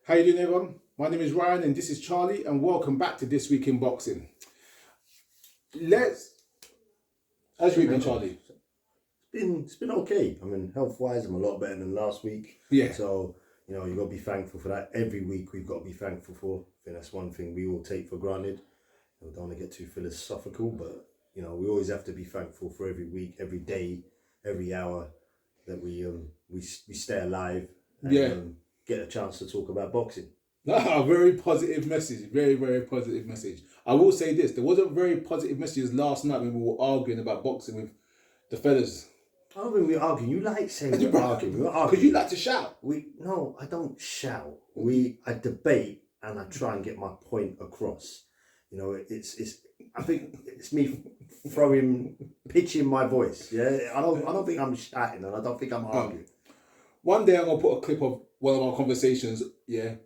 How you doing, everyone? My name is Ryan and this is Charlie, and welcome back to This Week in Boxing. How's your week been, Charlie? It's been okay. I mean, health-wise, I'm a lot better than last week. Yeah. So, you've got to be thankful for that. Every week we've got to be thankful for. I think that's one thing we all take for granted. We don't want to get too philosophical, but, we always have to be thankful for every week, every day, every hour that we stay alive and get a chance to talk about boxing. A very positive message. Very, very positive message. I will say this. There wasn't very positive messages last night when we were arguing about boxing with the fellas. I don't think we're arguing. You like saying we're arguing. We're arguing. Because you like to shout. No, I don't shout. I debate and I try and get my point across. I think it's me pitching my voice. Yeah, I don't think I'm shouting and I don't think I'm arguing. One day I'm gonna put a clip of one of our conversations. Yeah,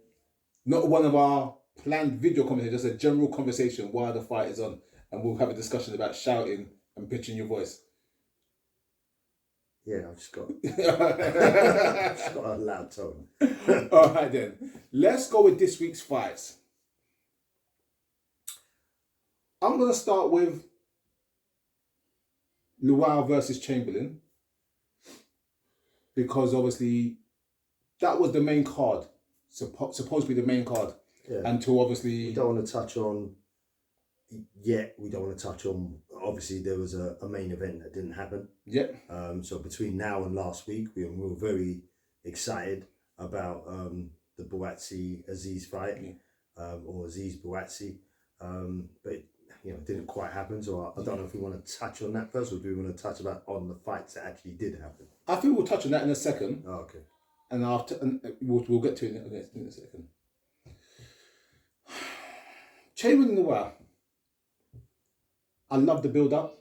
not one of our planned video conversations, just a general conversation while the fight is on, and we'll have a discussion about shouting and pitching your voice. Yeah, I've just got a loud tone. All right then, let's go with this week's fights. I'm going to start with Lawal versus Chamberlain, because obviously that was the main card, supposed to be the main card. Yeah. And to obviously... We don't want to touch on... Obviously, there was a main event that didn't happen. Yep. So between now and last week, we were very excited about the Buatsi-Aziz fight, or Aziz-Buatsi. But it didn't quite happen. So I don't know if we want to touch on that first, or do we want to touch on the fights that actually did happen? I think we'll touch on that in a second. Oh, okay. And we'll get to it in a second. Chamberlain and Lawal. I love the build-up.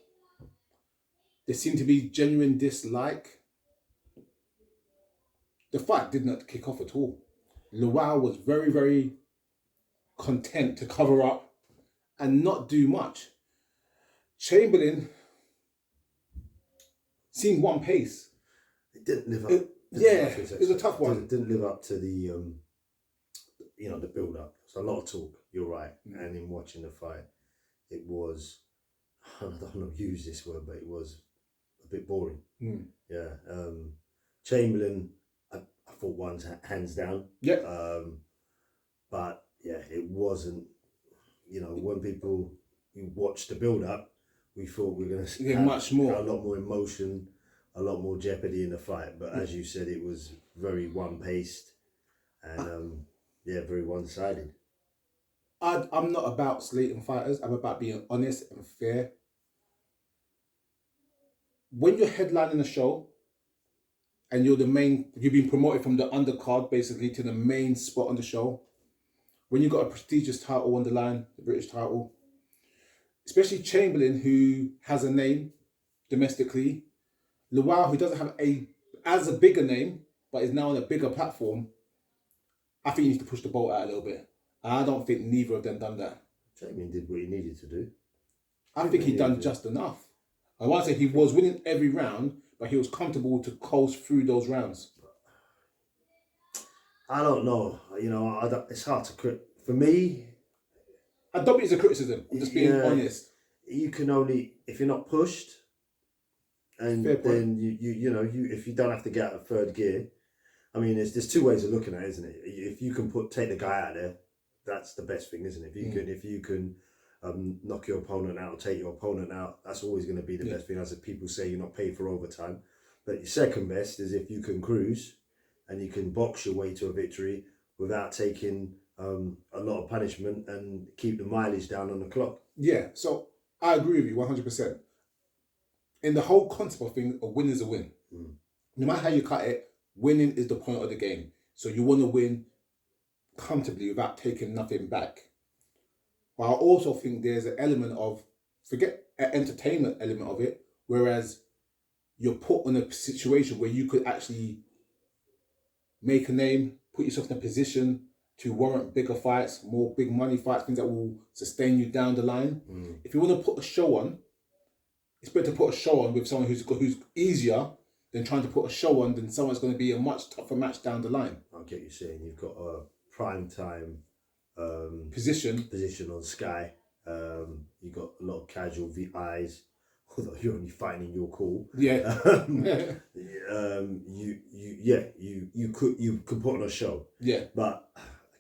There seemed to be genuine dislike. The fight did not kick off at all. Lawal was very, very content to cover up and not do much. Devlin seemed one pace. It didn't live up. It was a tough one. It didn't live up to the, the build-up. It's a lot of talk. You're right. Mm. And in watching the fight, it was... I don't want to use this word, but it was a bit boring. Mm. Yeah. Chamberlain, I thought won hands down. Yep. But yeah, it wasn't, when people watched the build up, we thought we were going to have much more. A lot more emotion, a lot more jeopardy in the fight. But as you said, it was very one-paced and very one-sided. I'm not about slating fighters. I'm about being honest and fair. When you're headlining a show and you've been promoted from the undercard basically to the main spot on the show, when you've got a prestigious title on the line, the British title, especially Chamberlain, who has a name domestically, Lawal, who doesn't have a bigger name, but is now on a bigger platform, I think he needs to push the boat out a little bit. I don't think neither of them done that. Chamberlain did what he needed to do. I think he done just enough. I want to say he was winning every round, but he was comfortable to coast through those rounds. I don't know. It's hard to for me. I don't think it's a criticism. I'm just being honest. You can only, if you're not pushed, and then you if you don't have to get out of third gear. I mean, there's two ways of looking at it, isn't it? If you can take the guy out there, that's the best thing, isn't it? If you can knock your opponent out or take your opponent out, that's always going to be the best thing. As people say, you're not paid for overtime. But your second best is if you can cruise and you can box your way to a victory without taking a lot of punishment and keep the mileage down on the clock. Yeah, so I agree with you 100%. In the whole concept of thing, a win is a win. Mm. No matter how you cut it, winning is the point of the game. So you want to win comfortably without taking nothing back. But I also think there's an element of, forget an entertainment element of it, whereas you're put in a situation where you could actually make a name, put yourself in a position to warrant bigger fights, more big money fights, things that will sustain you down the line. Mm. If you want to put a show on, it's better to put a show on with someone who's easier than trying to put a show on than someone's going to be a much tougher match down the line. I get you saying you've got a prime time Position. on Sky. You got a lot of casual eyes, although you're only fighting in your call. Yeah. You could put on a show. Yeah. But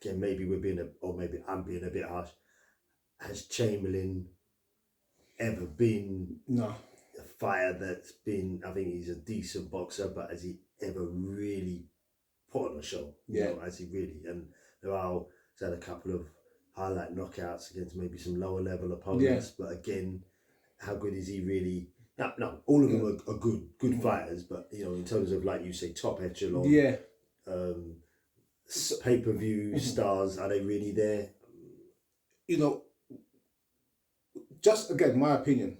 again, maybe maybe I'm being a bit harsh. Has Chamberlain ever been No. a fighter that's been? I think he's a decent boxer, but has he ever really put on a show? Yeah. You know, has he really? And Lawal has had a couple of highlight knockouts against maybe some lower level opponents, but again, how good is he really? No, all of them are good fighters, but you know, in terms of, like you say, top echelon, pay-per-view stars, are they really there? You know, just again, my opinion.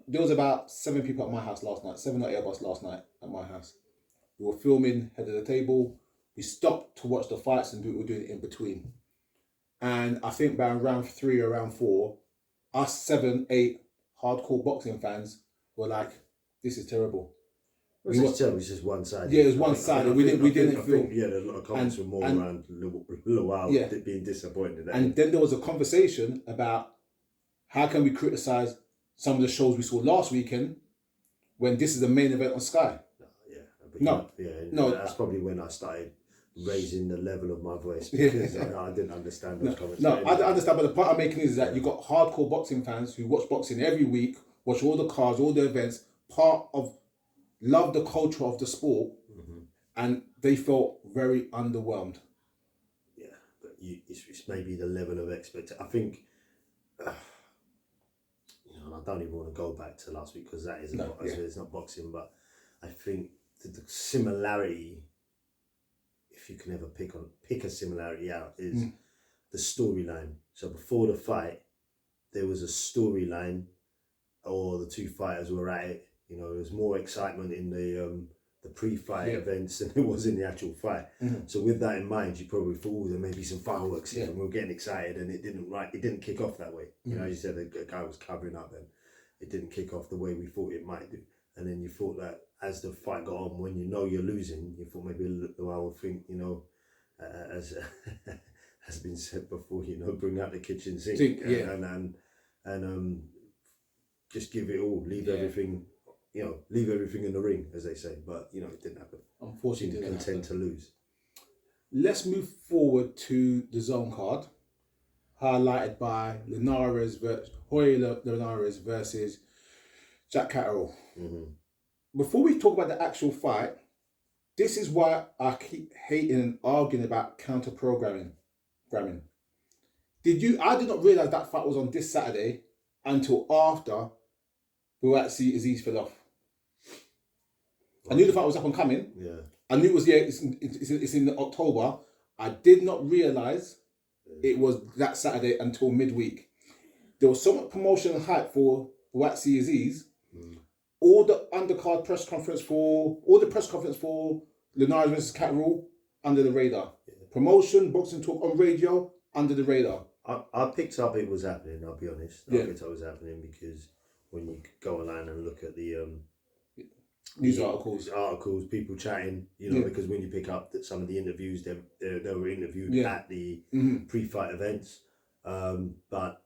There was about 7 people at my house last night, 7 or 8 of us last night at my house. We were filming head of the table. We stopped to watch the fights and do what we were doing in between. And I think by round 3 or round 4, us 7, 8 hardcore boxing fans were like, "This is terrible." It was just one sided. Yeah, it was one sided. We didn't feel. A lot of comments were more around Lawal being disappointed. And then there was a conversation about how can we criticise some of the shows we saw last weekend when this is the main event on Sky. That's probably when I started raising the level of my voice, because I didn't understand those comments. I understand, but the point I'm making is that you've got hardcore boxing fans who watch boxing every week, watch all the cards, all the events, love the culture of the sport, and they felt very underwhelmed. Yeah, but it's maybe the level of expectation. I think, I don't even want to go back to last week because that is it's not boxing, but I think the similarity, if you can ever pick a similarity out, is the storyline. So before the fight, there was a storyline, or the two fighters were at it. You know, there was more excitement in the pre-fight events than there was in the actual fight. So with that in mind, you probably thought, there may be some fireworks here, and we were getting excited, and it didn't kick off that way. You know, as you said, the guy was covering up, and it didn't kick off the way we thought it might do. And then you thought that as the fight got on, when you know you're losing, you thought maybe I would think, as has been said before, bring out the kitchen sink and just give it all, leave everything in the ring, as they say. But it didn't happen. Unfortunately, didn't content to lose. Let's move forward to the zone card, highlighted by Linaires versus Jack Catterall. Before we talk about the actual fight, this is why I keep hating and arguing about counter programming. I did not realise that fight was on this Saturday until after Buatsi Aziz fell off. I knew the fight was up and coming. Yeah. I knew it was it's in October. I did not realise it was that Saturday until midweek. There was so much promotional hype for Buatsi Aziz. All the undercard press conference for Linaires versus Catterall under the radar. Yeah. Promotion, boxing talk on radio under the radar. I picked up it was happening. I'll be honest. I picked up it was happening because when you go online and look at the news articles, people chatting, because when you pick up that some of the interviews, they were interviewed at the pre-fight events. But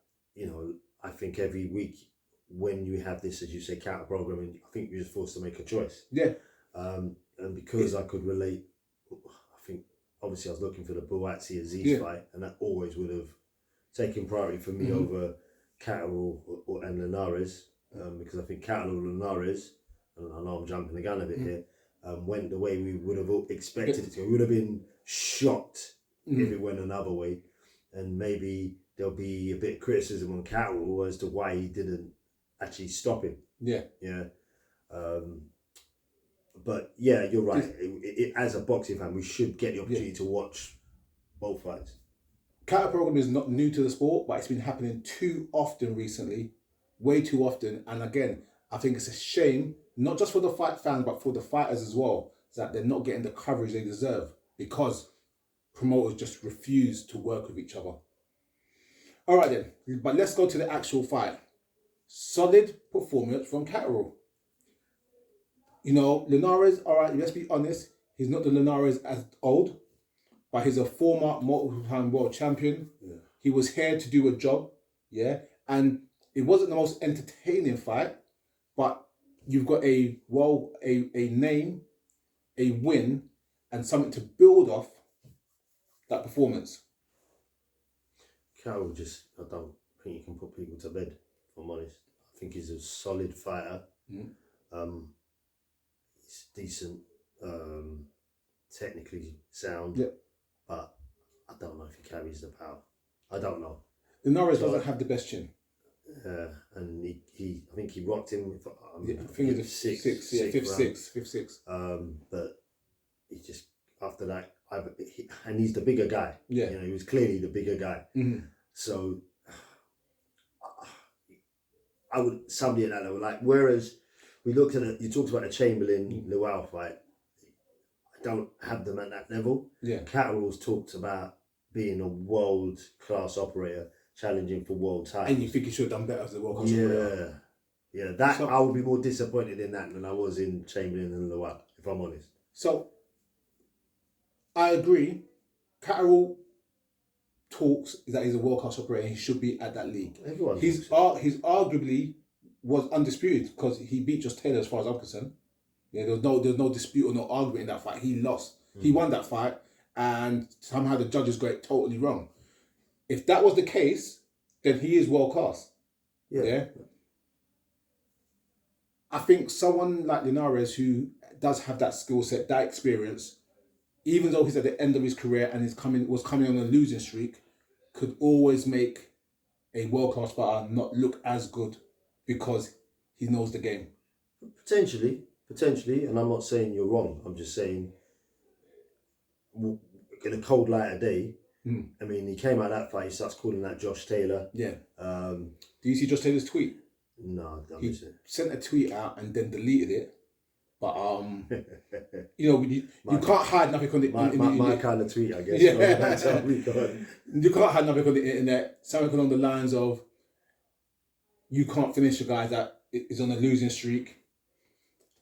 I think every week when you have this, as you say, counter programming, I think you're just forced to make a choice. Yeah. And because I could relate, I think obviously I was looking for the Buatsi Aziz fight, and that always would have taken priority for me over Catterall and Linaires, because I think Catterall and Linaires, and I know I'm jumping the gun a bit here, went the way we would have expected it to. We would have been shocked if it went another way, and maybe there'll be a bit of criticism on Catterall as to why he didn't actually stop him. Yeah. But yeah, you're right. As a boxing fan, we should get the opportunity to watch both fights. Counter program is not new to the sport, but it's been happening too often recently, way too often. And again, I think it's a shame, not just for the fight fans, but for the fighters as well, that they're not getting the coverage they deserve because promoters just refuse to work with each other. All right then, but let's go to the actual fight. Solid performance from Catterall. Linaires, all right, let's be honest, he's not the Linaires as old, but he's a former multiple-time world champion. Yeah. He was here to do a job, yeah, and it wasn't the most entertaining fight, but you've got a name, a win, and something to build off that performance. Catterall I don't think you can put people to bed, if I'm honest. I think he's a solid fighter. He's decent, technically sound, but I don't know if he carries the power. I don't know. Linaires doesn't have the best chin. And he I think he rocked him. I think it was fifth six. But he just after that, and he's the bigger guy. Yeah, he was clearly the bigger guy. Mm-hmm. So I would somebody at that level. Like whereas we looked at it, you talked about the Chamberlain Lawal fight. I don't have them at that level. Yeah, Catterall's talked about being a world class operator, challenging for world titles. And you think he should have done better as a world class operator? Yeah. That I would be more disappointed in that than I was in Chamberlain and Lawal, if I'm honest. So I agree. Catterall talks that he's a world class operator. He should be at that league. He's arguably was undisputed because he beat Josh Taylor as far as I'm concerned. Yeah, there's no dispute or no argument in that fight. He lost. He won that fight, and somehow the judges got it totally wrong. If that was the case, then he is world class. Yeah. I think someone like Linaires, who does have that skill set, that experience, even though he's at the end of his career and was coming on a losing streak, could always make a world class fighter not look as good because he knows the game. Potentially, and I'm not saying you're wrong. I'm just saying, in a cold light of day. I mean, he came out of that fight. He starts calling that Josh Taylor. Yeah. Do you see Josh Taylor's tweet? No, I he sent a tweet out and then deleted it. But you can't hide nothing on the internet. My kind of tweet, I guess. Yeah. You can't hide nothing on the internet. Something along the lines of, you can't finish a guy that is on a losing streak,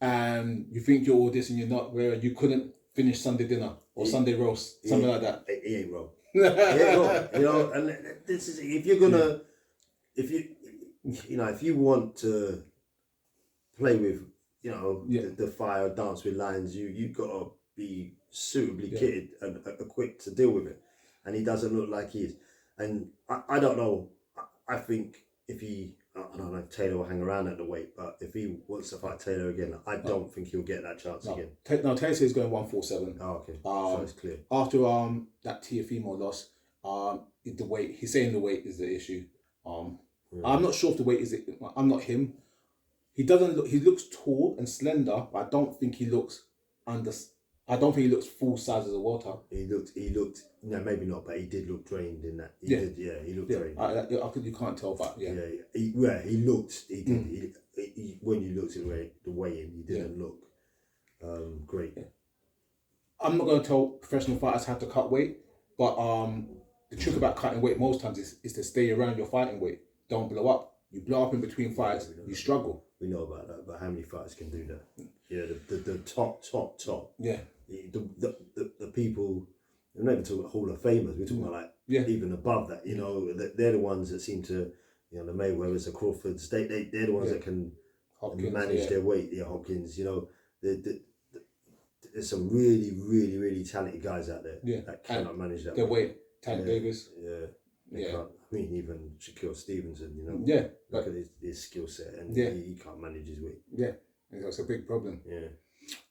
and you think you're all this and you're not. Where you couldn't finish Sunday dinner or Sunday roast, something like that. He ain't wrong. And this is if you're gonna, if you want to play with, the fire, dance with lions, you gotta be suitably kitted and equipped to deal with it. And he doesn't look like he is. And I don't know. I think if I don't know if Taylor will hang around at the weight, but if he wants to fight Taylor again, I don't think he'll get that chance again. Taylor says he's going 147. Oh, okay. So it's clear. After that Tiafimo loss, the weight, he's saying the weight is the issue. I'm not sure if the weight is it. I'm not him. He doesn't look. He looks tall and slender, but I don't think he looks full size as a welter. He looked. No, maybe not, but he did look drained in that. He looked drained. You can't tell, but yeah. He looked. He did. He, when you looked at the weigh-in, he didn't look great. Yeah. I'm not going to tell professional fighters how to cut weight, but the trick about cutting weight most times is to stay around your fighting weight. Don't blow up. You blow up in between fights, you struggle. We know about that, but how many fighters can do that? Yeah, the top. Yeah. The people, we're not even talking about Hall of Famers, we're talking about even above that, they're the ones that seem to, the Mayweathers, the Crawfords, they're the ones that can Hopkins, manage their weight. Yeah, Hopkins, there's some really, really, really talented guys out there that cannot manage that their weight. Tank Davis. Yeah. I mean, even Shaquille Stevenson, look at his skill set, and he can't manage his weight. Yeah, that's a big problem. Yeah.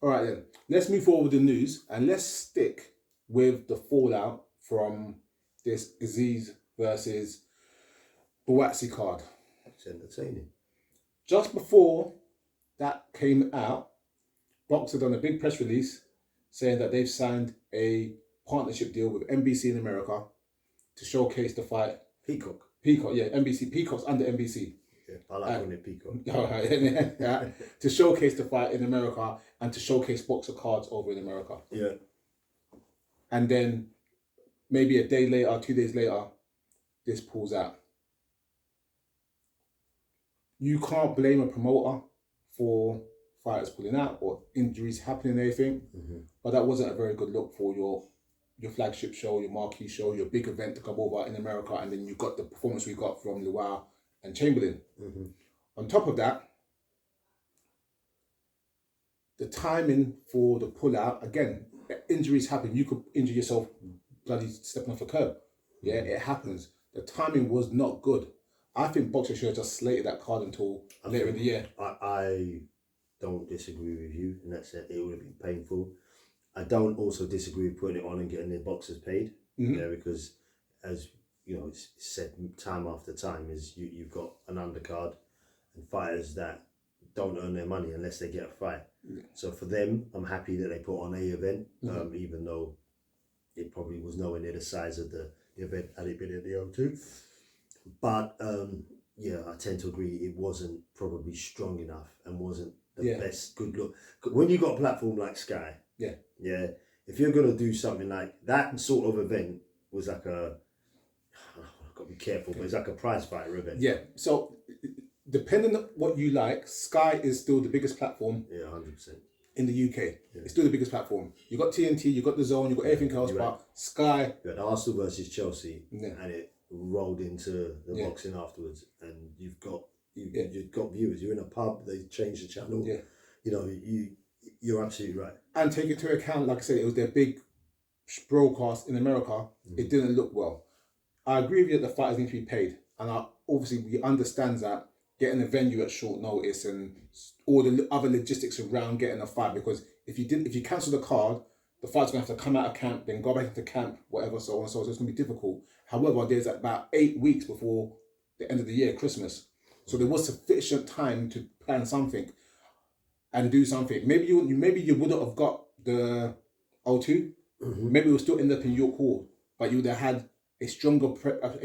All right, then. Let's move forward with the news, and let's stick with the fallout from this Aziz versus Buatsi card. It's entertaining. Just before that came out, Box had done a big press release saying that they've signed a partnership deal with NBC in America to showcase the fight. Peacock, yeah, NBC. Peacock's under NBC. Yeah, I like calling it Peacock. To showcase the fight in America and to showcase boxer cards over in America. Yeah. And then maybe a day later, 2 days later, this pulls out. You can't blame a promoter for fighters pulling out or injuries happening and everything, but that wasn't a very good look for your your flagship show, your marquee show, your big event to come over in America, and then you got the performance we got from Lawal and Chamberlain. Mm-hmm. On top of that, the timing for the pull-out, again, injuries happen. You could injure yourself bloody stepping off a curb. Yeah, it happens. The timing was not good. I think Boxer should have just slated that card until later in the year. I don't disagree with you, and that's it. It would have been painful. I don't also disagree with putting it on and getting the boxers paid. Mm-hmm. Yeah, because as you know, it's said time after time is you've got an undercard and fighters that don't earn their money unless they get a fight. Yeah. So for them, I'm happy that they put on a event, even though it probably was nowhere near the size of the event had it been in the O2. But yeah, I tend to agree it wasn't probably strong enough and wasn't the best good look. When you got a platform like Sky, if you're gonna do something like that sort of event was like I've got to be careful, but it's like a prize fighter event. Yeah. So depending on what you like, Sky is still the biggest platform. Yeah, 100%. In the UK, it's still the biggest platform. You got TNT, you got the Zone, you got everything else, but Sky. You had Arsenal versus Chelsea, and it rolled into the boxing afterwards, and you've got viewers. You're in a pub, they change the channel. Yeah. You know, you're absolutely right. And take it to account, like I said, it was their big broadcast in America. It didn't look well. I agree with you that the fighters need to be paid, and obviously we understand that getting a venue at short notice and all the other logistics around getting a fight, because if you cancel the card, the fight's gonna have to come out of camp, then go back into camp, whatever, so on and so on. So it's gonna be difficult. However, there's about 8 weeks before the end of the year, Christmas. So there was sufficient time to plan something and do something. Maybe you wouldn't have got the O2. Mm-hmm. Maybe it would still end up in York Hall, but you would have had a stronger product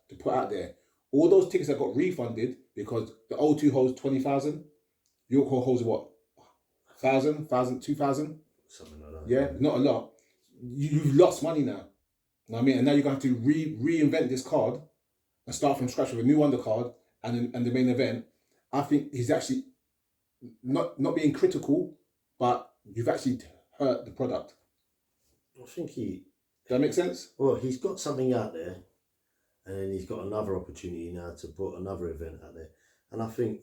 to put out there. All those tickets that got refunded because the O2 holds 20,000, York Hall holds what? 1,000, 2,000? Something like that. Yeah, not a lot. You've lost money now. You know what I mean? And now you're going to have to reinvent this card and start from scratch with a new undercard and the main event. I think he's actually not being critical, but you've actually hurt the product. I think Does that make sense? Well, he's got something out there, and then he's got another opportunity now to put another event out there. And I think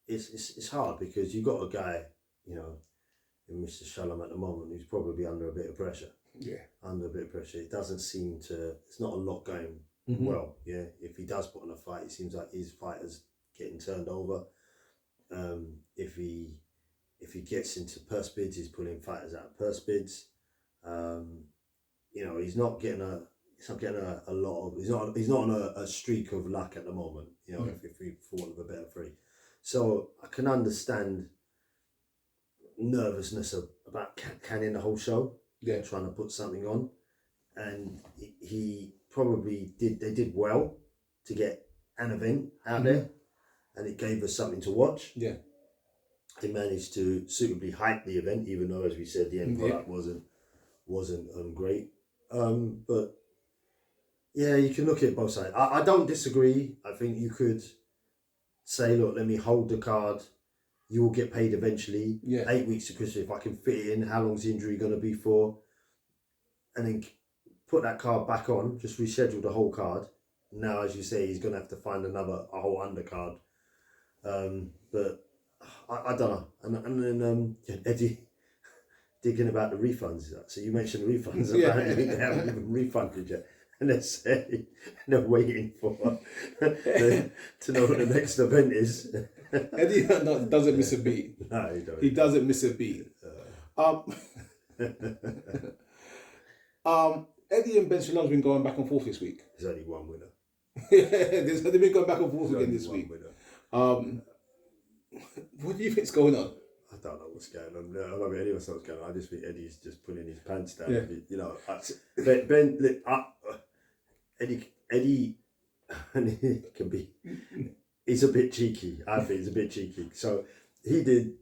it's hard because you've got a guy, you know, in Mr. Shalom at the moment who's probably under a bit of pressure. Yeah. Under a bit of pressure. It doesn't seem to, it's not a lot going well. Yeah. If he does put on a fight, it seems like his fighter's getting turned over. If he gets into purse bids, he's pulling fighters out of purse bids. You know, he's not getting a lot of. He's not on a streak of luck at the moment. You know, if we fall of a better phrase. So I can understand nervousness about canning the whole show. Yeah, trying to put something on, and he probably did. They did well to get an event out there, and it gave us something to watch. Yeah, they managed to suitably hype the event, even though, as we said, the end product wasn't great. But yeah, you can look at both sides. I don't disagree. I think you could say, look, let me hold the card. You will get paid eventually. Yeah. 8 weeks to Christmas, if I can fit it in. How long's the injury going to be for? And then put that card back on. Just reschedule the whole card. Now, as you say, he's going to have to find a whole undercard. But I don't know. And then Eddie digging about the refunds. So you mentioned refunds. Apparently they haven't even refunded yet. And they're waiting for to know what the next event is. Eddie doesn't miss a beat. No, he don't. He doesn't miss a beat. Eddie and Ben Shalom's been going back and forth this week. There's only one winner. They've been going back and forth again this week. What do you think's going on? I don't know what's going on. I don't think anyone knows what's going on. I just think Eddie's just pulling his pants down. Yeah. You know, Eddie can be. He's a bit cheeky. I think he's a bit cheeky. So he did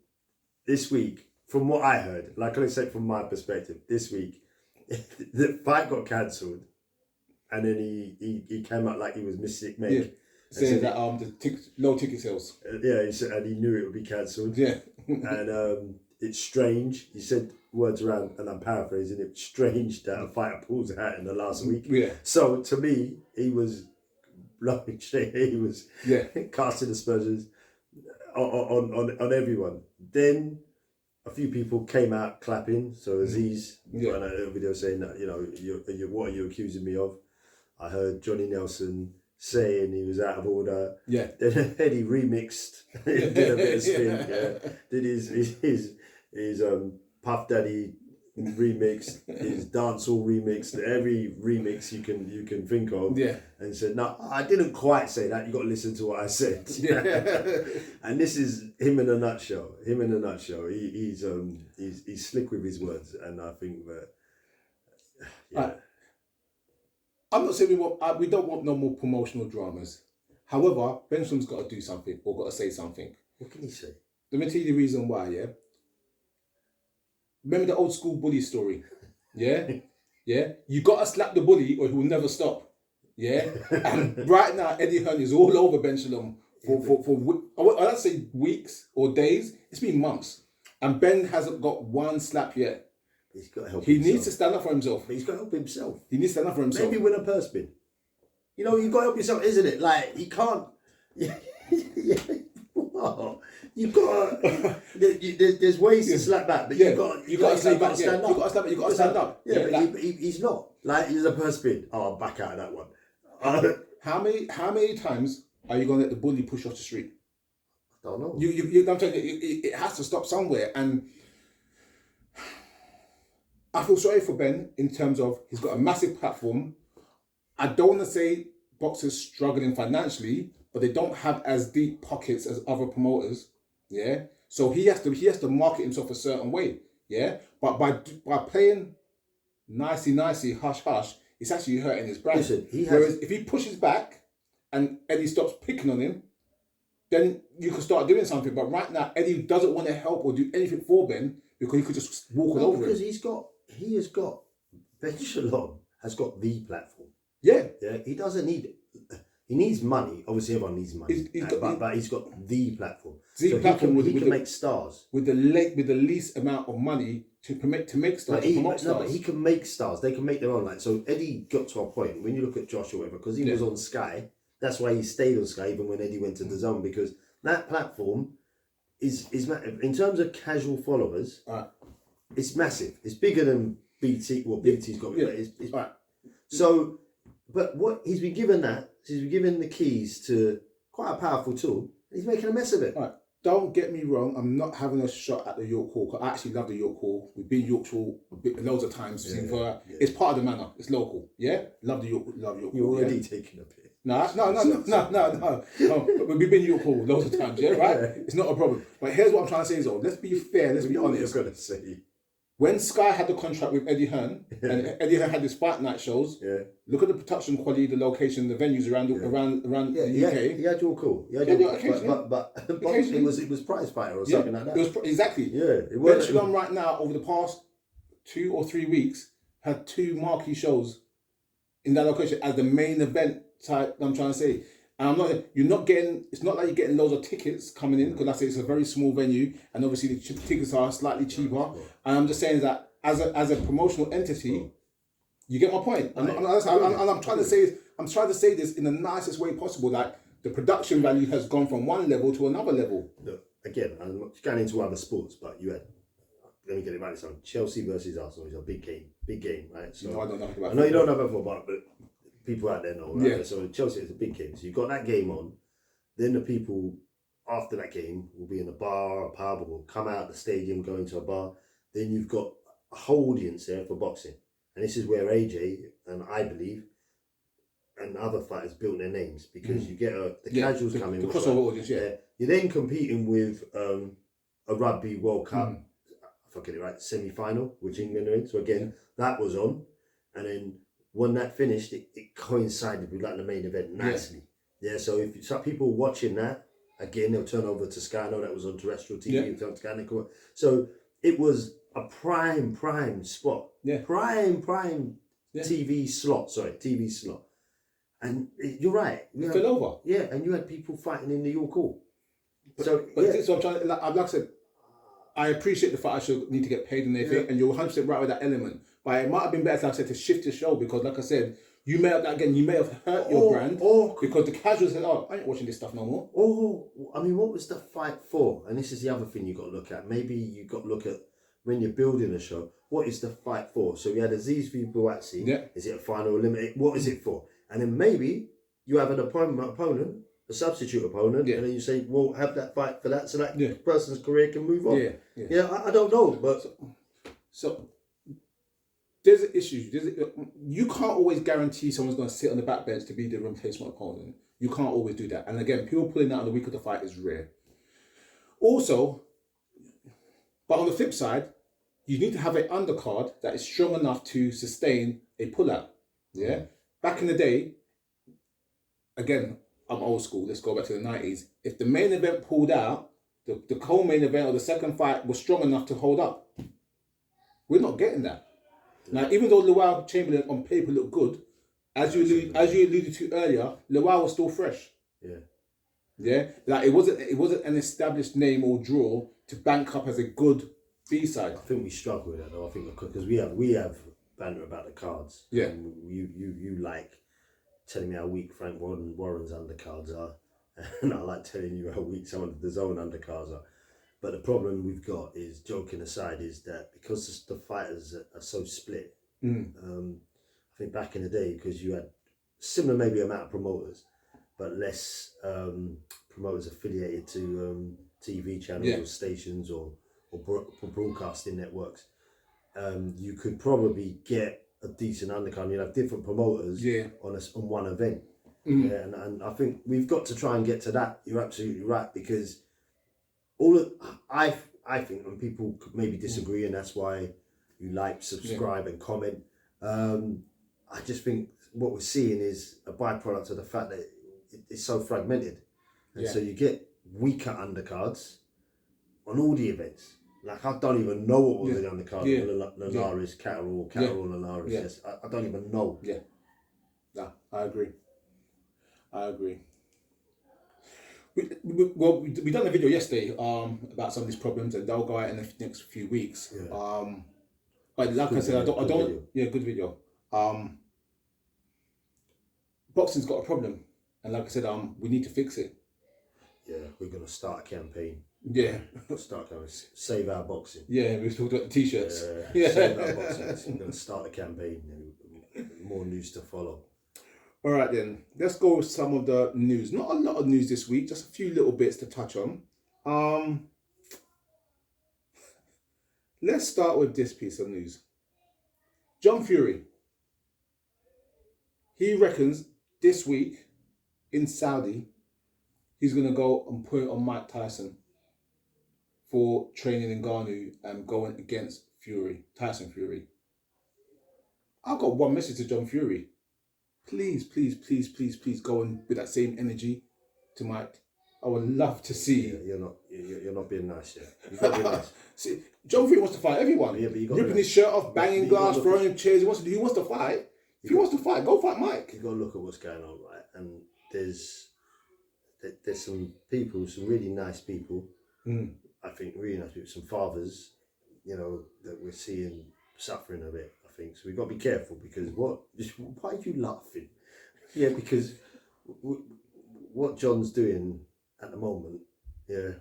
this week, from what I heard, like I said, from my perspective, this week, the fight got cancelled, and then he came out like he was Mystic Meg. Yeah. saying that low ticket sales. Yeah, he said, and he knew it would be cancelled. Yeah. And it's strange. He said words around, and I'm paraphrasing. It's strange that a fighter pulls out in the last week. Yeah. So to me, he was blowing shit. He was casting aspersions on everyone. Then a few people came out clapping. So Aziz ran a video saying that, you know, you what are you accusing me of? I heard Johnny Nelson saying he was out of order. Yeah. Then Eddie remixed, did a bit of spin. Did his Puff Daddy remix, his dancehall remix, every remix you can think of. Yeah. And said, no, I didn't quite say that. You got to listen to what I said. And this is him in a nutshell. He's slick with his words, and I think that. I'm not saying we don't want no more promotional dramas. However, Benjamin's got to do something or got to say something. What can he say? Let me tell you the reason why, yeah? Remember the old school bully story? Yeah? Yeah? You got to slap the bully or he will never stop. Yeah? And right now, Eddie Hearn is all over Benjamin for I'd say weeks or days. It's been months. And Ben hasn't got one slap yet. He's got to help He himself. needs to stand up for himself. But he's got to help himself. He needs to stand up for himself. Maybe win a purse bin. You know, you've got to help yourself, isn't it? Like, he can't... What? You've got to... There's ways to slap back, but you've got to stand up. You've got to stand up. Yeah, but he's not. Like, he's a purse bin. Oh, I'm back out of that one. How many times are you going to let the bully push off the street? I don't know. I'm telling you, it has to stop somewhere. And I feel sorry for Ben in terms of he's got a massive platform. I don't want to say boxers struggling financially, but they don't have as deep pockets as other promoters. Yeah, so he has to market himself a certain way. Yeah, but by playing nicey, hush, it's actually hurting his brand. Listen, whereas if he pushes back and Eddie stops picking on him, then you could start doing something. But right now, Eddie doesn't want to help or do anything for Ben because he could just walk all over him. Because Ben Shalom has got the platform. Yeah. He doesn't need it. He needs money. Obviously, everyone needs money. But he's got the platform. He can make stars with the least amount of money to make stars. But he can make stars. They can make their own. Like, so Eddie got to a point when you look at Josh or whatever, because he was on Sky. That's why he stayed on Sky even when Eddie went to the Zone, because that platform is in terms of casual followers. It's massive. It's bigger than BT. Well, BT's got it. It's so. But what he's been given he's been given the keys to quite a powerful tool. He's making a mess of it. Right. Don't get me wrong. I'm not having a shot at the York Hall. I actually love the York Hall. We've been York Hall loads of times. It's part of the manor. It's local. Yeah, love York Hall. You're already taking a bit. No. We've been York Hall loads of times. Yeah, right. It's not a problem. But here's what I'm trying to say: though, let's be fair. Let's be honest. You're gonna say. When Sky had the contract with Eddie Hearn, and Eddie Hearn had his fight night shows, look at the production quality, the location, the venues around the UK. He had York Hall. But it was prize fighter or something like that. It was exactly. Yeah. Ben Shalom right now, over the past 2 or 3 weeks, had 2 marquee shows in that location as the main event type. I'm trying to say. And it's not like you're getting loads of tickets coming in, because I say it's a very small venue, and obviously the tickets are slightly cheaper. And I'm just saying that as a promotional entity, you get my point. I'm trying to say this in the nicest way possible. Like, the production value has gone from one level to another level. Look, again, I'm not going into other sports, but you had, let me get it right this time, Chelsea versus Arsenal is a big game, right? So no, I don't know about I know you don't know about football, but people out there know, right? Yeah. So Chelsea is a big game. So you've got that game on, then the people after that game will be in a bar, a pub, or will come out of the stadium, go into a bar. Then you've got a whole audience there for boxing. And this is where AJ, and I believe, and other fighters built their names, because you get the casuals coming. The crossover audience, You're then competing with a Rugby World Cup, if I get it right, semi-final, which England are in. So again, that was on. And then when that finished, it coincided with like the main event nicely. Yeah, so if some people watching that, again, they'll turn over to Sky. I know that was on terrestrial TV. So it was a prime spot. Yeah. Prime TV slot. And you're right. It fell over. Yeah, and you had people fighting in New York Hall. But this is what I'm trying. Like I said, I appreciate the fact I should need to get paid and everything, and you're 100% right with that element. But it might have been better, like I said, to shift the show because, like I said, you may have hurt your brand because the casuals said, "Oh, I ain't watching this stuff no more." I mean, what was the fight for? And this is the other thing you got to look at. Maybe you got to look at when you're building a show. What is the fight for? So we had Aziz v Buatsi. Yeah. Is it a final eliminate? What is it for? And then maybe you have an opponent, a substitute opponent, and then you say, well, have that fight for that so that person's career can move on. I don't know, but so there's an issue. You can't always guarantee someone's going to sit on the back bench to be the replacement opponent. You can't always do that. And again, people pulling out on the week of the fight is rare. Also, but on the flip side, you need to have an undercard that is strong enough to sustain a pullout. Yeah. Back in the day, again, I'm old school. Let's go back to the 90s. If the main event pulled out, the co-main event or the second fight was strong enough to hold up. We're not getting that. Now, even though Lawal Chamberlain on paper looked good, as you alluded to earlier, Lawal was still fresh. Yeah. Like it wasn't an established name or draw to bank up as a good B-side. I think we struggle with that though. I think because we have banter about the cards. Yeah. You like telling me how weak Frank Warren's undercards are, and I like telling you how weak some of the zone undercards are. But the problem we've got is, joking aside, is that because the fighters are so split, I think back in the day, because you had similar maybe amount of promoters, but less promoters affiliated to TV channels or stations or broadcasting networks, you could probably get a decent undercard. You'd have different promoters on one event. And I think we've got to try and get to that. You're absolutely right, because I think when people could maybe disagree, and that's why you like, subscribe and comment, I just think what we're seeing is a byproduct of the fact that it's so fragmented, and so you get weaker undercards on all the events. Like, I don't even know what was the undercard of Linaires, Catterall, Linaires. Yes, I don't even know. Yeah. No, I agree. We done a video yesterday about some of these problems, and they'll go out in the next few weeks. But like I said, I don't. Yeah, good video. Boxing's got a problem, and like I said, we need to fix it. Yeah, we're gonna start a campaign. Yeah, save our boxing. Yeah, we talked about the t-shirts. Save our boxing. We're gonna start a campaign. More news to follow. All right then, let's go with some of the news. Not a lot of news this week, just a few little bits to touch on. Let's start with this piece of news. John Fury. He reckons this week in Saudi, he's going to go and put it on Mike Tyson for training in Ngannou and going against Tyson Fury. I've got one message to John Fury. Please go in with that same energy to Mike. I would love to see. You're not being nice yet. You've got to be nice. See, John Fury wants to fight everyone. Yeah, but ripping his shirt off, banging glass, throwing chairs. He wants to fight. If he wants to fight, go fight Mike. You've got to look at what's going on, right? And there's some people, some really nice people. I think really nice people, some fathers, that we're seeing suffering a bit. I think so. We've got to be careful, because why are you laughing? Yeah, because what John's doing at the moment,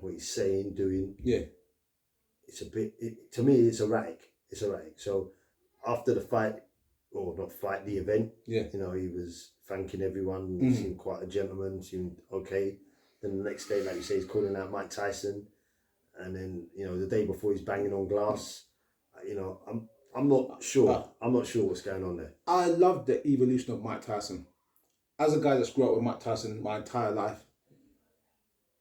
what he's saying, doing, it's a bit. To me, it's erratic. So after the fight, or not fight, the event, he was thanking everyone. He seemed quite a gentleman. Seemed okay. Then the next day, like you say, he's calling out Mike Tyson, and then the day before he's banging on glass. I'm not sure. I'm not sure what's going on there. I love the evolution of Mike Tyson. As a guy that's grew up with Mike Tyson my entire life,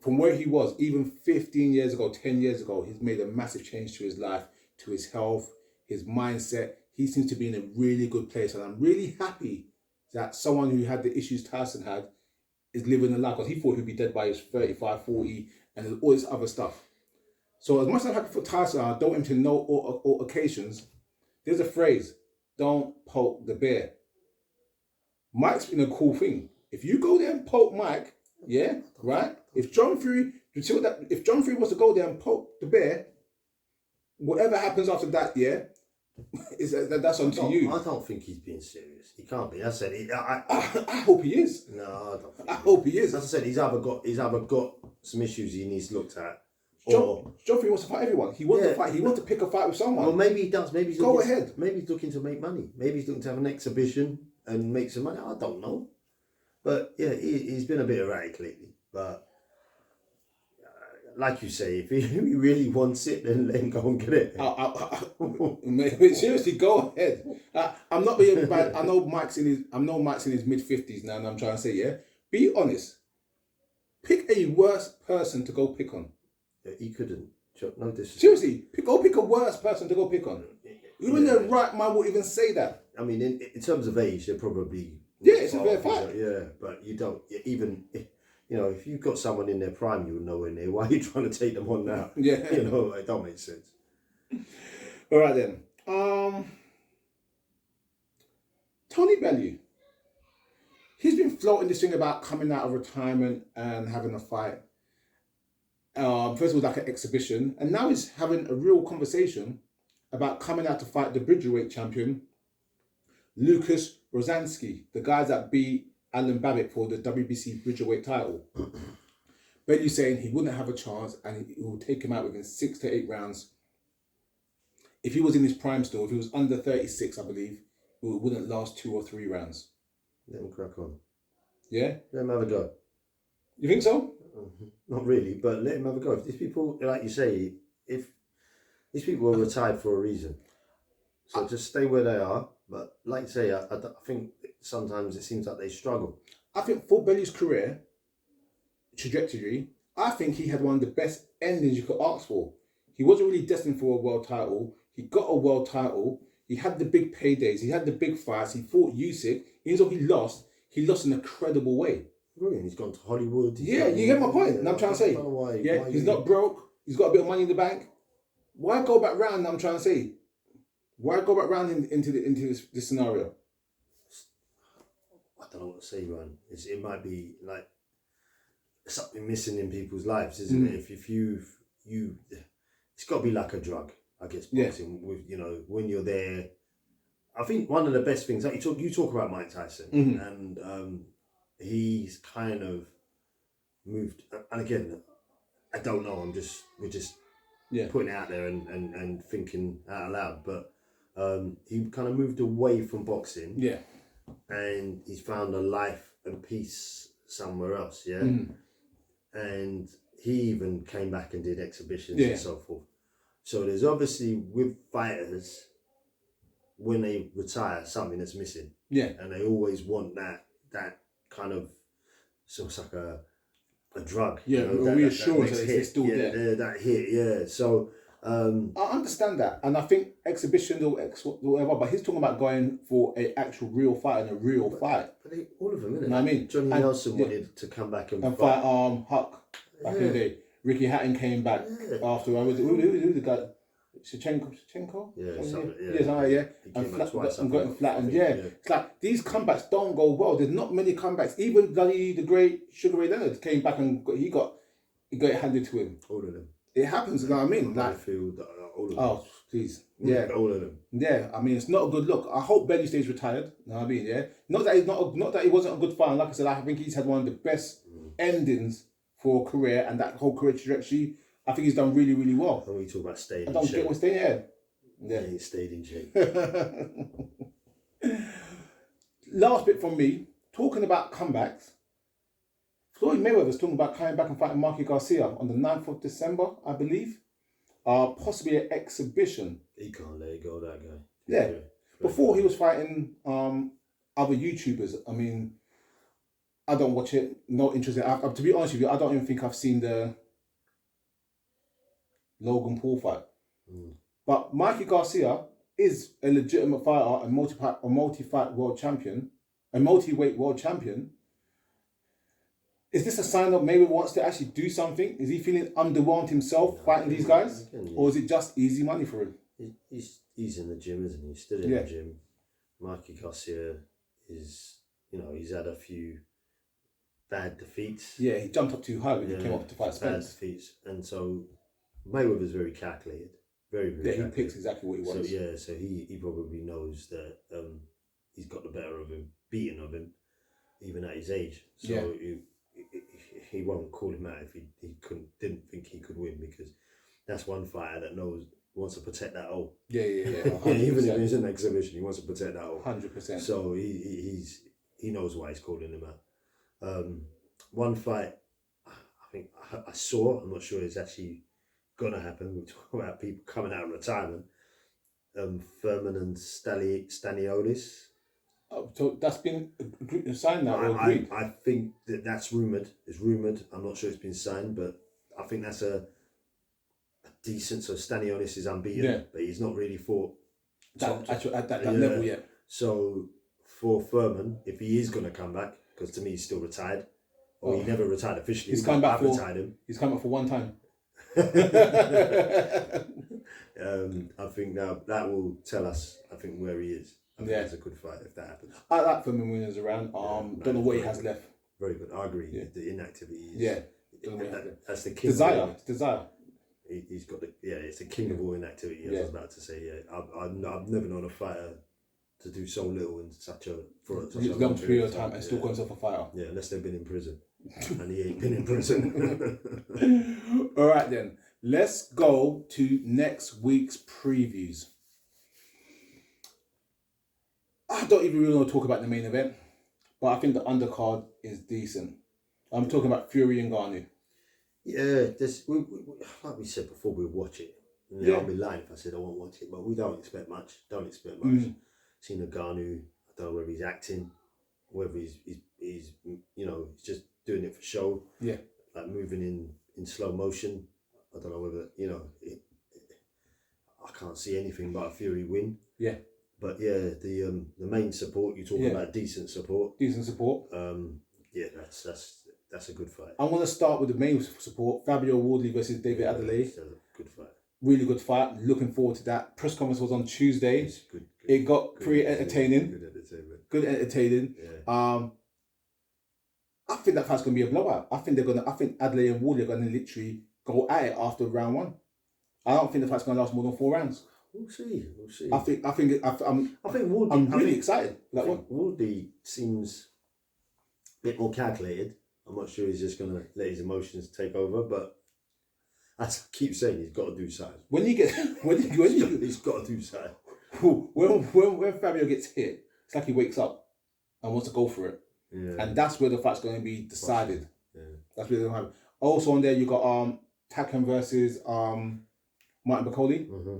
from where he was, even 15 years ago, 10 years ago, he's made a massive change to his life, to his health, his mindset. He seems to be in a really good place. And I'm really happy that someone who had the issues Tyson had is living a life, because he thought he'd be dead by his 35, 40, and all this other stuff. So as much as I'm happy for Tyson, I don't want him to know all occasions. There's a phrase, don't poke the bear. Mike's been a cool thing. If you go there and poke Mike, yeah, right? If John Fury was to go there and poke the bear, whatever happens after that, yeah, that's on to you. I don't think he's being serious. He can't be. I said, I hope he is. No, I don't think I hope he is. As I said, he's either got some issues he needs looked at. John Fury wants to fight everyone. He wants to fight. He wants to pick a fight with someone. Well, maybe he does. Maybe he's go ahead. Maybe he's looking to make money. Maybe he's looking to have an exhibition and make some money. I don't know. But yeah, he's been a bit erratic lately. But like you say, if he really wants it, then let him go and get it. Seriously, go ahead. I'm not being bad. I know Mike's in his mid-50s now, and I'm trying to say, yeah, be honest. Pick a worse person to go pick on. Yeah, he couldn't. No disrespect. Seriously, go pick a worse person to go pick on. Who in their right mind will even say that? I mean, in terms of age, they're probably... Yeah, it's a fair fight. Yeah, but you don't even... You know, if you've got someone in their prime, you would know in there. Why are you trying to take them on now? Yeah. You know, it don't make sense. All right, then. Tony Bellew. He's been floating this thing about coming out of retirement and having a fight. First of all, like an exhibition. And now he's having a real conversation about coming out to fight the Bridgerweight champion, Lucas Rozansky, the guys that beat Alan Babbitt for the WBC Bridgerweight title. Bellew saying he wouldn't have a chance and it will take him out within 6 to 8 rounds. If he was in his prime still, if he was under 36, I believe, it wouldn't last 2 or 3 rounds. Let him crack on. Yeah? Let him have a go. You think so? Not really, but let him have a go. If these people, like you say, if these people were retired for a reason, so just stay where they are. But like you say, I think sometimes it seems like they struggle. I think for Bellew's career trajectory, I think he had one of the best endings you could ask for. He wasn't really destined for a world title. He got a world title. He had the big paydays. He had the big fights. He fought Usyk. Even though he lost in a credible way. Brilliant. He's gone to Hollywood. Yeah, you get my point. And I'm trying to say, why he's not broke. He's got a bit of money in the bank. Why go back round? I'm trying to say, why go back round into this scenario? I don't know what to say, man. It might be like something missing in people's lives, isn't it? If you, it's got to be like a drug, I guess. Boxing, with when you're there. I think one of the best things, like you talk about Mike Tyson, and he's kind of moved. And again, I don't know. We're just putting it out there and thinking out loud, but. He kind of moved away from boxing. Yeah. And he's found a life and peace somewhere else, yeah? And he even came back and did exhibitions and so forth. So there's obviously, with fighters, when they retire, something that's missing. Yeah. And they always want that kind of, so it's like a drug. Yeah, reassurance that it's still there. That hit, yeah. So... I understand that, and I think exhibition or whatever, but he's talking about going for an actual real fight and a real fight. But all of them, innit? You know what I mean? Johnny Nelson wanted to come back and fight Huck back in the day. Ricky Hatton came back after. Who the guy? Shevchenko? Yeah. And got flattened. Yeah. It's like these comebacks don't go well. There's not many comebacks. Even the great Sugar Ray Leonard came back and he got it handed to him. All of them. It happens, you know what I mean? Like, all of them. Oh, please. Yeah. All of them. Yeah, I mean, it's not a good look. I hope Bellew stays retired, you know what I mean? Yeah. Not that he wasn't a good fighter. Like I said, I think he's had one of the best endings for a career, and that whole career trajectory, I think he's done really, really well. When we talk about staying in shape. I don't get what's staying here. Yeah. He stayed in shape. Last bit from me, talking about comebacks. Floyd Mayweather's talking about coming back and fighting Mikey Garcia on the 9th of December, I believe. Possibly an exhibition. He can't let it go, that guy. Yeah. Before he was fighting other YouTubers. I mean, I don't watch it. Not interested. To be honest with you, I don't even think I've seen the Logan Paul fight. But Mikey Garcia is a legitimate fighter, a multi-fight world champion, a multi-weight world champion. Is this a sign that Mayweather wants to actually do something? Is he feeling underwhelmed himself fighting these guys? Or is it just easy money for him? He's in the gym, isn't he? He's still in the gym. Mikey Garcia is, he's had a few bad defeats. Yeah, he jumped up too high when he came up to fight Spence. Bad defeats, and so Mayweather's very calculated, very calculated. He picks exactly what he wants. So he probably knows that he's got the better of him, beating of him, even at his age. So he won't call him out if he didn't think he could win, because that's one fighter that wants to protect that O. Yeah. Even if he's in an exhibition, he wants to protect that O. 100%. So he knows why he's calling him out. One fight I think I saw, I'm not sure it's actually gonna happen. We're talking about people coming out of retirement. Furman and Stanionis. So that's been signed now or agreed? I think that's rumoured. It's rumoured. I'm not sure it's been signed, but I think that's a decent. So Stanionis is unbeaten, but he's not really fought at that level yet. So for Furman, if he is going to come back, because to me he's still retired, or he never retired officially. He's come back He's come back for one time. I think that will tell us, I think, where he is. I think that's a good fight if that happens. I like Furman when he's around. Don't know what he has left. Very good. I agree. Yeah. The inactivity is... Yeah. That's the king. Desire. He's got the... Yeah, it's the king of all inactivity, as I was about to say. Yeah. I've never known a fighter to do so little in such a long period of time and still call himself a fighter. Yeah, unless they've been in prison. And he ain't been in prison. All right, then. Let's go to next week's previews. I don't even really want to talk about the main event, but I think the undercard is decent. I'm talking about Fury and Ngannou. Yeah, like we said before, we'll watch it. I'll be lying if I said I won't watch it, but we don't expect much. Seen Ngannou, I don't know whether he's acting, whether he's he's just doing it for show. Yeah, like moving in slow motion. I don't know whether I can't see anything but a Fury win. Yeah. But the main support, you're talking about decent support. Decent support. That's a good fight. I want to start with the main support. Fabio Wardley versus David Adelaide. That's a good fight. Really good fight. Looking forward to that. Press conference was on Tuesday. Good. It got pretty entertaining. Good entertainment. Yeah. I think that fight's gonna be a blowout. I think Adelaide and Wardley are gonna literally go at it after round one. I don't think the fight's gonna last more than 4 rounds. We'll see. I'm really excited for that one. Wardley seems a bit more calculated. I'm not sure he's just gonna let his emotions take over, but as I keep saying, he's got to do something. He's got to do something. When Fabio gets hit, it's like he wakes up and wants to go for it, and that's where the fight's going to be decided. Yeah. That's where they're going to have. Also on there, you got Takam versus Martin Bakoli. Mm-hmm.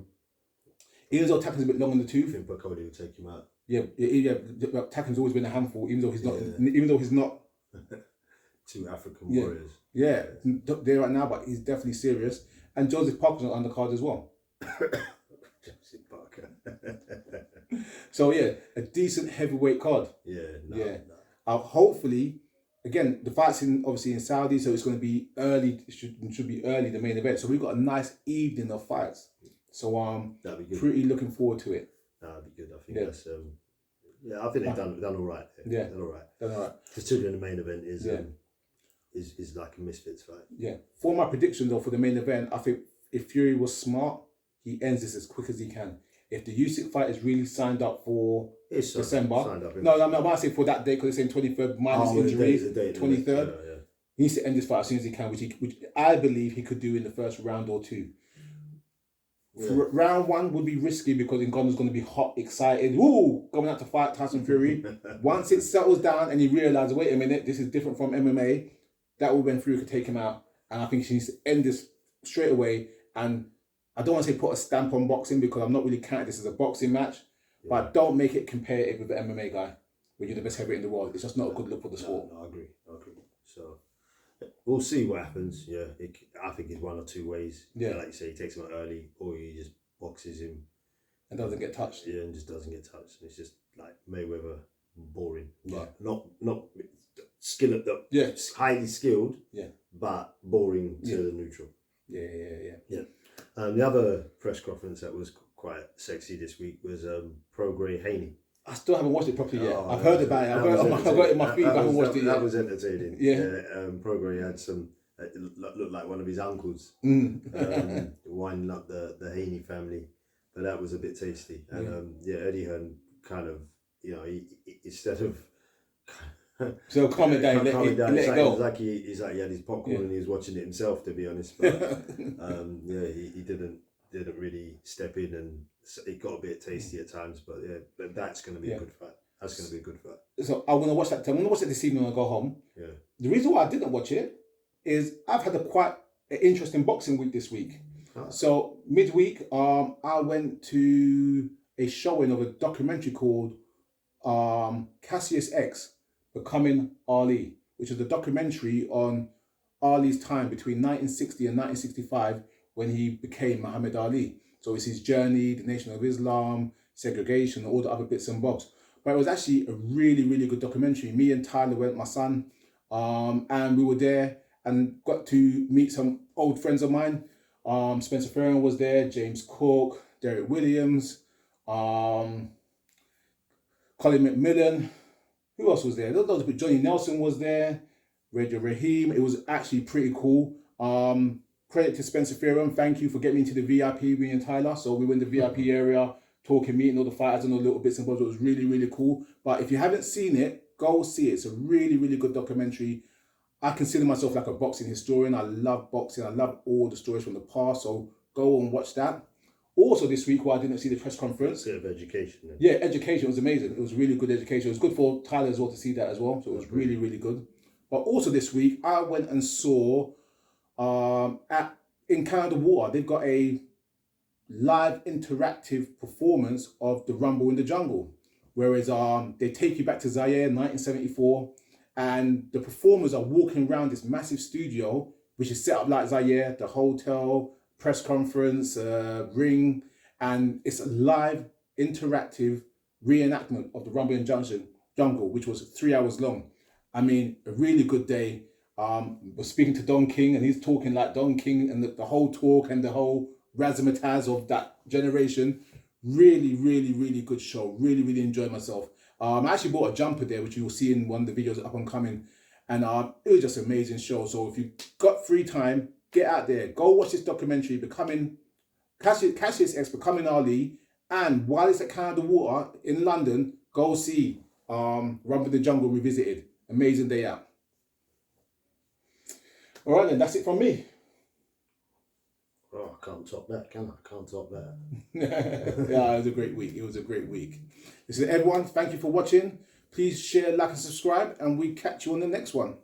Even though Takam's a bit long in the tooth, I think Bakoli will take him out. Yeah. Takam's always been a handful, even though he's not. 2 African warriors. Yeah, there right now, but he's definitely serious. And Joseph Parker's on the undercard as well. Joseph Parker. So a decent heavyweight card. Hopefully, again, the fight's obviously in Saudi, so it's going to be early. It should be early, the main event. So we've got a nice evening of fights. So that'd be good. Pretty looking forward to it. That'd be good. I think that's I think they've done all right. Yeah, done all right. Done all right. Considering the main event is like a misfits fight. Yeah. For my prediction though, for the main event, I think if Fury was smart, he ends this as quick as he can. If the Usyk fight is really signed up for December, I'm about to say for that day because it's saying 23rd minus injuries, 23rd. He needs to end this fight as soon as he can, which I believe he could do in the first round or 2. Yeah. Round 1 would be risky because Ngannou's going to be hot, excited, coming out to fight Tyson Fury. Once it settles down and he realises, wait a minute, this is different from MMA, that will when Fury could take him out. And I think she needs to end this straight away. And I don't want to say put a stamp on boxing because I'm not really counting this as a boxing match, but don't make it competitive with the MMA guy when you're the best heavyweight in the world. It's just not a good look for the sport. No, I agree. So we'll see what happens. Yeah, I think it's one or 2 ways. Yeah, like you say, he takes him out early, or he just boxes him and doesn't get touched. Yeah, and just doesn't get touched. And it's just like Mayweather, boring. Yeah, not skilled. Highly skilled. Yeah, but boring to the neutral. Yeah. The other press conference that was quite sexy this week was Prograis Haney. I still haven't watched it properly yet. Oh, I've heard about it. I've got it in my feed, but I haven't watched it yet. That was entertaining. Yeah. Program, he had some, it looked like one of his uncles, winding up the Haney family. But that was a bit tasty. And Eddie Hearn kind of, he instead of... So calm it down, let it go. It's like he had his popcorn and he was watching it himself, to be honest. But he didn't really step in, and it got a bit tasty at times. But that's going to be a good fight. That's going to be a good fight. So I'm going to watch that. I'm going to watch it this evening when I go home. Yeah. The reason why I didn't watch it is I've had quite an interesting boxing week this week. Oh. So midweek, I went to a showing of a documentary called Cassius X Becoming Ali, which is a documentary on Ali's time between 1960 and 1965 when he became Muhammad Ali. So it's his journey, the Nation of Islam, segregation, all the other bits and bobs. But it was actually a really, really good documentary. Me and Tyler went, my son, and we were there and got to meet some old friends of mine. Spencer Ferron was there, James Cook, Derek Williams, Colin McMillan. Who else was there? Johnny Nelson was there, Reggie Raheem. It was actually pretty cool. Credit to Spencer Ferron. Thank you for getting me into the VIP, me and Tyler. So we were in the VIP area, talking, meeting all the fighters and all the little bits and bobs. It was really, really cool. But if you haven't seen it, go see it. It's a really, really good documentary. I consider myself like a boxing historian. I love boxing. I love all the stories from the past. So go and watch that. Also this week, I didn't see the press conference. Bit of education. Then. Yeah, education was amazing. It was really good education. It was good for Tyler as well to see that as well. So it was really, really good. But also this week, I went and saw in Canada Water, they've got a live interactive performance of the Rumble in the Jungle. Whereas they take you back to Zaire in 1974, and the performers are walking around this massive studio, which is set up like Zaire, the hotel, press conference, ring, and it's a live interactive reenactment of the Rumble in Jungle, which was 3 hours long. I mean, a really good day. Was speaking to Don King, and he's talking like Don King, and the whole talk and the whole razzmatazz of that generation. Really, really, really good show. Really, really enjoyed myself. I actually bought a jumper there, which you'll see in one of the videos up and coming. And it was just an amazing show. So if you got free time, get out there. Go watch this documentary, Cassius X Becoming Ali. And while it's at Canada Water in London, go see Rumble in the Jungle Revisited. Amazing day out. All right, then, that's it from me. Oh, I can't top that, can I? Can't top that. Yeah, it was a great week. Listen, everyone, thank you for watching. Please share, like, and subscribe, and we catch you on the next one.